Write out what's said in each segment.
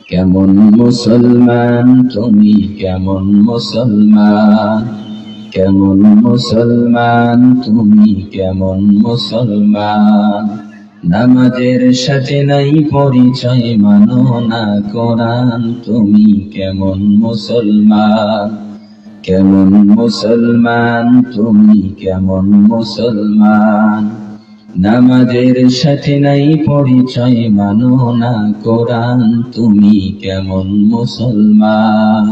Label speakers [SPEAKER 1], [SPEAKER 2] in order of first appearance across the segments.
[SPEAKER 1] কেমন মুসলমান তুমি, কেমন মুসলমান, কেমন মুসলমান তুমি, কেমন মুসলমান। নামাজের সাথে নাই পরিচয়, মানো না কোরআন, তুমি কেমন মুসলমান। কেমন মুসলমান তুমি, কেমন মুসলমান। নামাজের সাথে নাই পরিচয়, মানো না কোরআন, তুমি কেমন মুসলমান।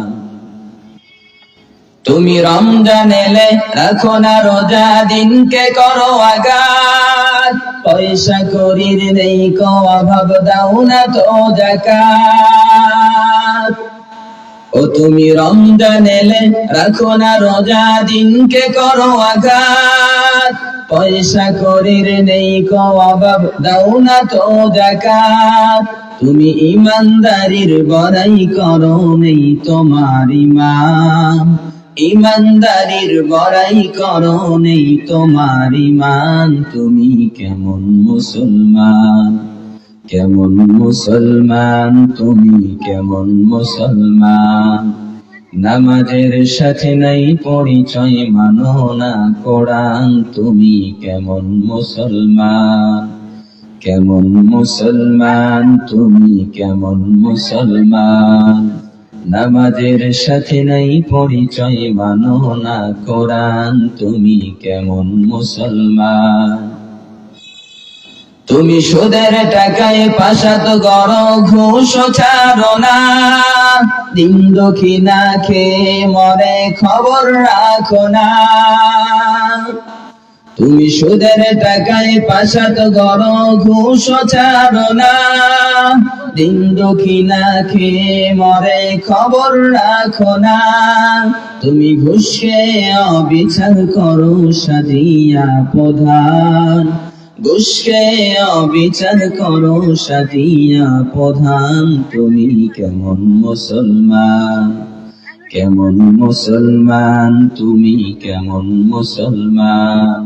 [SPEAKER 1] তুমি রমজান এলে রাখো না রোজা, দিনকে করো আঘাত। পয়সা করির নেই কো অভাব, দাও না তো যাকাত। ও তুমি রমজান এলে রাখো না রোজা, দিনকে করো আঘাত। পয়সা করির নেই কো অভাব, দাও না তো যাকাত। তুমি ইমানদারির বড়াই করো, নেই তোমার ঈমান। ইমানদারির বড়াই করো, নেই তোমার ঈমান। তুমি কেমন মুসলমান, কেমন মুসলমান তুমি, কেমন মুসলমান। নামাজের সাথে নাই পরিচয়, মানো না কোরআন, তুমি কেমন মুসলমান। কেমন মুসলমান তুমি, কেমন মুসলমান। নামাজের সাথে নাই পরিচয়, মানো না কোরআন, তুমি কেমন মুসলমান। তুমি সুদের টাকায় পাশাত গড়ো, ঘুষ ছাড়ো না। দিন দুঃখী না খেয়ে মরে, খবর রাখো না। তুমি সুদের টাকায় পাশাত গড়ো, ঘুষ ছাড়ো না। দিন দুঃখী না খেয়ে মরে, খবর রাখো না। তুমি ঘুষকে অবিচার করো, সাজিয়া প্রধান। ঘুষকে অবিচার করো, সাজিয়া প্রধান। তুমি কেমন মুসলমান, কেমন মুসলমান তুমি, কেমন মুসলমান।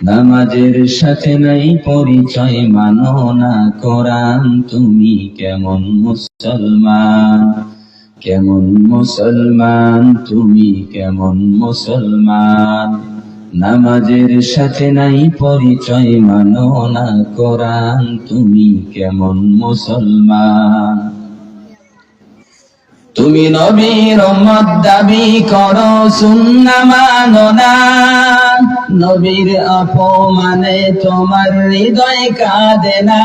[SPEAKER 1] নামাজের সাথে নাই পরিচয়, মানো না কোরআন, তুমি কেমন মুসলমান। কেমন মুসলমান তুমি, কেমন মুসলমান। নামাজের সাথে নাই পরিচয়, মানো না কোরআন, তুমি কেমন মুসলমান। তুমি নবীর উম্মত দাবি করো, সুন্নাহ মানো না। নবীর অপমানে তোমার হৃদয় কাঁদে না।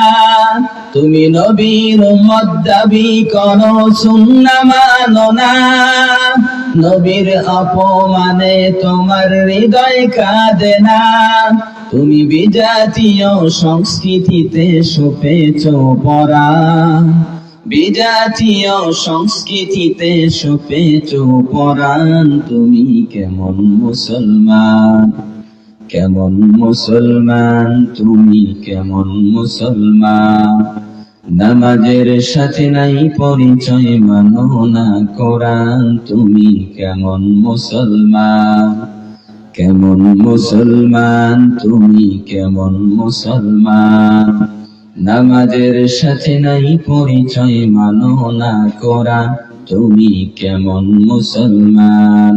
[SPEAKER 1] তুমি নবীর উম্মত দাবি করো, সুন্নাহ মানো না। নবীর অপমানে তোমার হৃদয় কাঁদে না। তুমি বিজাতীয় সংস্কৃতিতে সপেছ পরা। বিজাতীয় সংস্কৃতিতে সপেছ পরাণ। তুমি কেমন মুসলমান, কেমন মুসলমান তুমি, কেমন মুসলমান। নামাজের সাথে নাই পরিচয়, মানো না কোরআন, তুমি কেমন মুসলমান। কেমন মুসলমান তুমি, কেমন মুসলমান। নামাজের সাথে নাই পরিচয়, মানো না কোরআন, তুমি কেমন মুসলমান।